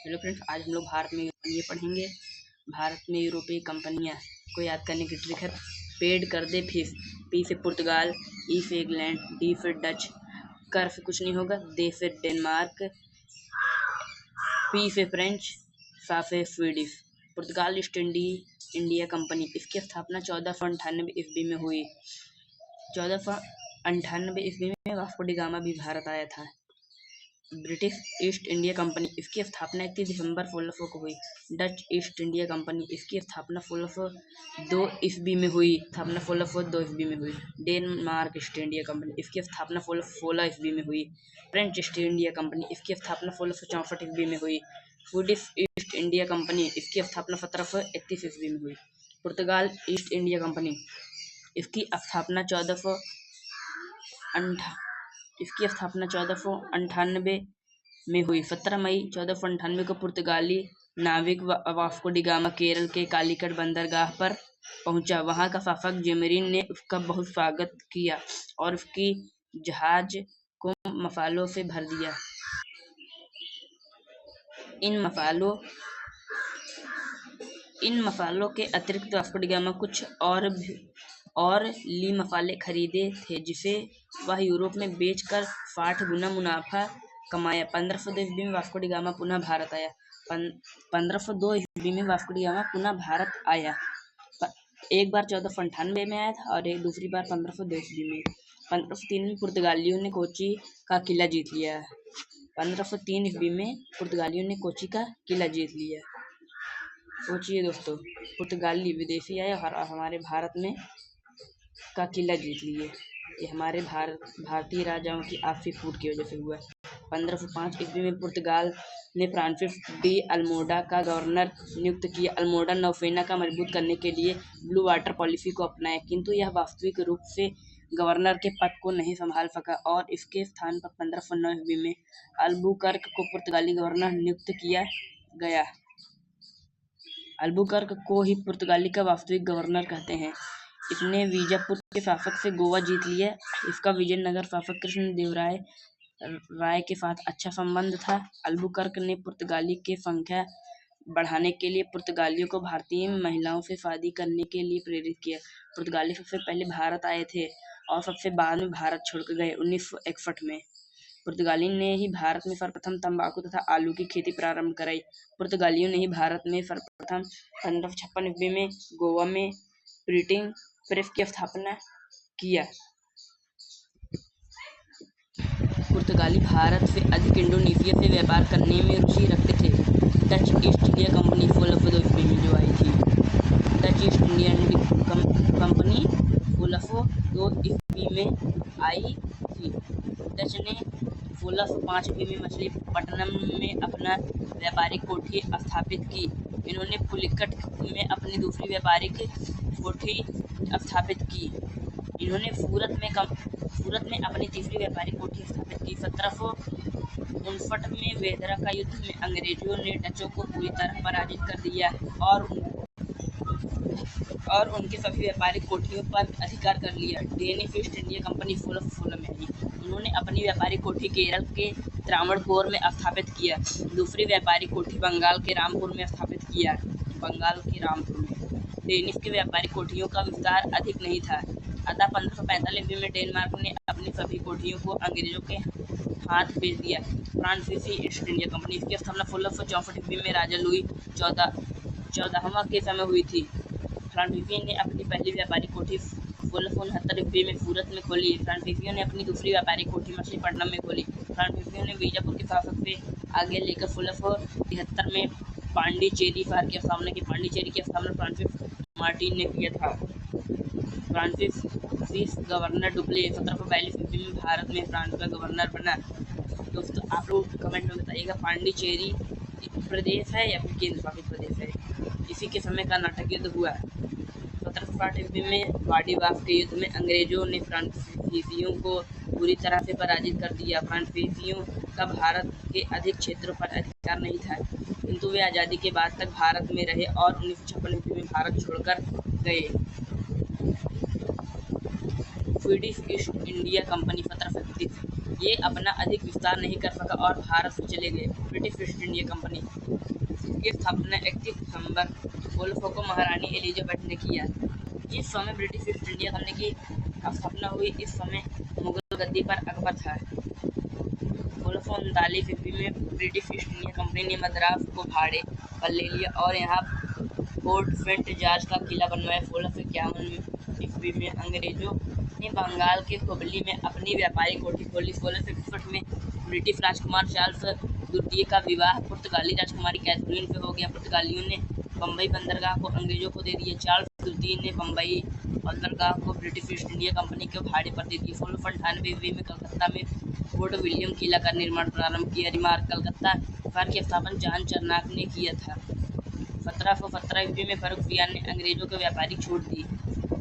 Hello friends, आज हम लोग भारत में ये पढ़ेंगे। भारत में यूरोपीय कंपनियां को याद करने की ट्रिक है। पेड कर दे फीस। पी से पुर्तगाल, ई से इंग्लैंड, डी फिर डच, कर से कुछ नहीं होगा, दे फिर डेनमार्क, पी से फ्रेंच, सा से स्वीडिश। पुर्तगाल ईस्ट इंडिया कंपनी, इसकी स्थापना 1498 ईस्वी में हुई। 1498 ईस्वी में वास्को डी गामा भी भारत आया था। ब्रिटिश ईस्ट इंडिया कंपनी, इसकी स्थापना 31 दिसंबर 1600 को हुई। डच ईस्ट इंडिया कंपनी, इसकी स्थापना 1602 ईस्वी में हुई। डेनमार्क ईस्ट इंडिया कंपनी, इसकी स्थापना 1616 ईस्वी में हुई। फ्रेंच ईस्ट इंडिया कंपनी, इसकी स्थापना 1664 ईस्वी में हुई। स्वीडिश ईस्ट इंडिया कंपनी, इसकी स्थापना 1731 ईस्वी में हुई। पुर्तगाल ईस्ट इंडिया कंपनी, इसकी स्थापना 1498 में हुई। 17 मई 1498 को पुर्तगाली नाविक वास्को डी गामा केरल के कालीकट बंदरगाह पर पहुंचा। वहां का शासक जेमरीन ने उसका बहुत स्वागत किया और उसकी जहाज को मसालों से भर दिया। इन मसालों के अतिरिक्त वास्को डी गामा कुछ और ली मसाले खरीदे थे, जिसे वह यूरोप में बेचकर 60 गुना मुनाफा कमाया। 1502 ईस्वी में वास्को डी गामा पुनः भारत आया। 1502 ईस्वी में वास्को डी गामा पुनः भारत आया। एक बार 1498 में आया था और एक दूसरी बार 1502 ईस्वी में। 1503 में पुर्तगालियों ने कोची का किला जीत लिया। 1503 ईस्वी में पुर्तगालियों ने कोची का किला जीत लिया। सोचिए दोस्तों, पुर्तगाली विदेशी आए और हमारे भारत में का किला जीत लिए। ये हमारे भारतीय राजाओं की आपसी फूट की वजह से हुआ। 1505 ईस्वी में पुर्तगाल ने फ्रांसिस डी अल्मोडा का गवर्नर नियुक्त किया। अल्मोडा नौसेना का मजबूत करने के लिए ब्लू वाटर पॉलिसी को अपनाया, किंतु यह वास्तविक रूप से गवर्नर के पद को नहीं संभाल सका और इसके स्थान पर 1509 ईस्वी में अल्बुकर्क को पुर्तगाली गवर्नर नियुक्त किया गया। अल्बुकर्क को ही पुर्तगाली का वास्तविक गवर्नर कहते हैं। इसने बीजापुर के शासक से गोवा जीत लिया। इसका विजयनगर शासक कृष्णदेवराय के साथ अच्छा संबंध था। अल्बुकर्क ने पुर्तगाली की संख्या बढ़ाने के लिए पुर्तगालियों को भारतीय महिलाओं से शादी करने के लिए प्रेरित किया। पुर्तगाली सबसे पहले भारत आए थे और सबसे बाद में भारत छोड़कर गए। 1961 में पुर्तगाली ने ही भारत में सर्वप्रथम तंबाकू तथा आलू की खेती प्रारंभ कराई। पुर्तगालियों ने ही भारत में सर्वप्रथम 1556 ईस्वी में गोवा में प्रिंटिंग प्रेस की स्थापना किया। पुर्तगाली भारत से अधिक इंडोनेशिया से व्यापार करने में रुचि रखते थे। डच ईस्ट इंडिया कंपनी 1602 ईस्वी में जो आई थी। डच ईस्ट इंडिया कंपनी 1602 ईस्वी में आई थी। डच ने 1605 ईस्वी में मछलीपट्टनम में अपना व्यापारिक कोठी स्थापित की। इन्होंने पुलिकट में अपनी दूसरी व्यापारिक कोठी स्थापित की। इन्होंने सूरत में अपनी तीसरी व्यापारिक कोठी स्थापित की। 1759 में वेदरा का युद्ध में अंग्रेजों ने डचों को पूरी तरह पराजित कर दिया और उनकी सभी व्यापारिक कोठियों पर अधिकार कर लिया। डेनिश ईस्ट इंडिया कंपनी 1616 में आई। उन्होंने अपनी व्यापारिक कोठी केरल के त्रावणकोर में स्थापित किया। दूसरी व्यापारिक कोठी बंगाल के रामपुर में स्थापित किया। डेनिश की व्यापारिक कोठियों का विस्तार अधिक नहीं था, अतः 1545 ईस्वी में डेनमार्क ने अपनी सभी कोठियों को अंग्रेजों के हाथ बेच दिया। फ्रांसीसी ईस्ट इंडिया कंपनी, इसकी स्थापना 1664 ईस्वी में राजा लुई 14वां के समय हुई थी। फ्रांसीसी ने अपनी पहली व्यापारिक कोठी 1669 ईस्वी में सूरत में खोली। फ्रांसीसियों ने अपनी दूसरी व्यापारिक कोठी मछलीपट्टनम में खोली। फ्रांसीसियों ने बीजापुर के शासक से आगे लेकर 1673 में पांडिचेरी शहर की स्थापना की। पांडिचेरी की स्थापना फ्रांसिस मार्टिन ने किया था। फ्रांसीसी गवर्नर डुप्ले 1742 ईस्वी में भारत में फ्रांस का गवर्नर बना। दोस्तों, आप लोग कमेंट में बताइएगा, पांडिचेरी प्रदेश है या फिर केंद्र शासित प्रदेश है। इसी के समय कर्नाटक युद्ध हुआ। 1760 ईस्वी में वाडीवास के युद्ध में अंग्रेजों ने फ्रांसीसियों को पूरी तरह से पराजित कर दिया। फ्रांसीसियों का भारत के अधिक क्षेत्रों पर अधिकार नहीं था, किंतु वे आज़ादी के बाद तक भारत में रहे और 1956 ईस्वी में भारत छोड़कर गए। स्वीडिश ईस्ट इंडिया कंपनी 1731 ये अपना अधिक विस्तार नहीं कर सका और भारत से चले गए। ब्रिटिश ईस्ट इंडिया कंपनी की स्थापना 31 दिसंबर 1600 को महारानी एलिजाबेथ ने किया। जिस समय ब्रिटिश ईस्ट इंडिया कंपनी की स्थापना हुई, इस समय मुगल गद्दी पर अकबर था। 1639 ईस्वी में ब्रिटिश ईस्ट इंडिया कंपनी ने मद्रास को भाड़े पर ले लिया और यहाँ फोर्ट सेंट जॉर्ज का किला बनवाया। 1651 ईस्वी में अंग्रेजों ने बंगाल के हुबली में अपनी व्यापारिक कोठी खोली। 1661 में ब्रिटिश राजकुमार चार्ल्स द्वितीय का विवाह पुर्तगाली राजकुमारी कैथरीन से हो गया। पुर्तगालियों ने बम्बई बंदरगाह को अंग्रेजों को दे दिया। चार्ल्स द्वितीय ने बम्बई बंदरगाह को ब्रिटिश ईस्ट इंडिया कंपनी के भाड़े पर दे दिया। 1698 ईस्वी में कलकत्ता में फोर्ट विलियम किला का निर्माण प्रारंभ किया। रिमार्क कलकत्ता शहर की स्थापना जॉन चर्नाक ने किया था। 1717 ईस्वी में फर्रुखसियार ने अंग्रेजों को व्यापारिक छूट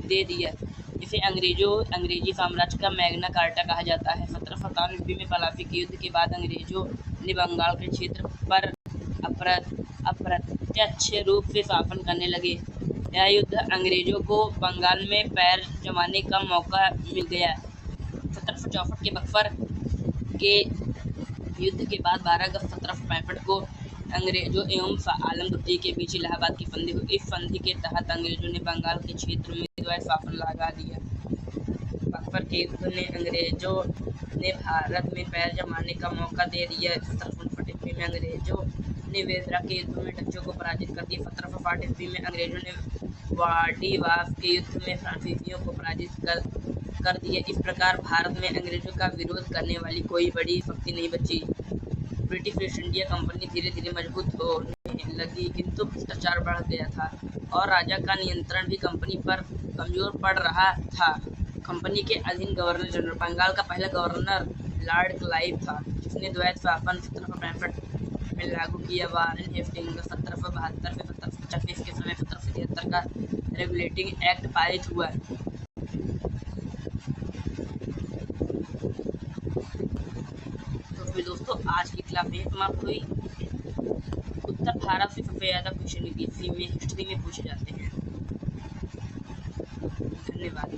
दे दिया, जिसे अंग्रेजी साम्राज्य का मैग्ना कार्टा कहा जाता है। 1757 ईस्वी में प्लासी के युद्ध के बाद अंग्रेजों ने बंगाल के क्षेत्र पर अप्रत्यक्ष रूप से शासन करने लगे। यह युद्ध अंग्रेजों को बंगाल में पैर जमाने का मौका मिल गया। 1764 के बक्सर के युद्ध के बाद 12 अगस्त 1765 को अंग्रेजों एवं शाह आलम द्वितीय के बीच इलाहाबाद की संधि हुई। इस संधि के तहत अंग्रेजों ने बंगाल के क्षेत्र में द्वैत शासन लगा दिया। बक्सर के युद्ध ने अंग्रेजों ने भारत में पैर जमाने का मौका दे दिया। 1759 ईस्वी में अंग्रेजों ने वेदरा के युद्ध में डच्चों को पराजित कर दिया। 1760 ईस्वी में अंग्रेजों ने वाडीवास के युद्ध में फ्रांसीसियों को पराजित कर दिया। इस प्रकार भारत में अंग्रेजों का विरोध करने वाली कोई बड़ी शक्ति नहीं बची। ब्रिटिश ईस्ट इंडिया कंपनी धीरे धीरे मजबूत होने लगी, किंतु भ्रष्टाचार बढ़ गया था और राजा का नियंत्रण भी कंपनी पर कमजोर पड़ रहा था। कंपनी के अधीन गवर्नर जनरल बंगाल का पहला गवर्नर लॉर्ड क्लाइव था, जिसने द्वैत शासन 1765 में लागू किया। वारेन हेस्टिंग्स 1772 से 1785 के समय 1773 का रेगुलेटिंग एक्ट पारित हुआ। तो दोस्तों, आज की क्लास में समाप्त हुई। उत्तर भारत से सबसे ज्यादा क्वेश्चन हिस्ट्री में पूछे जाते हैं। धन्यवाद।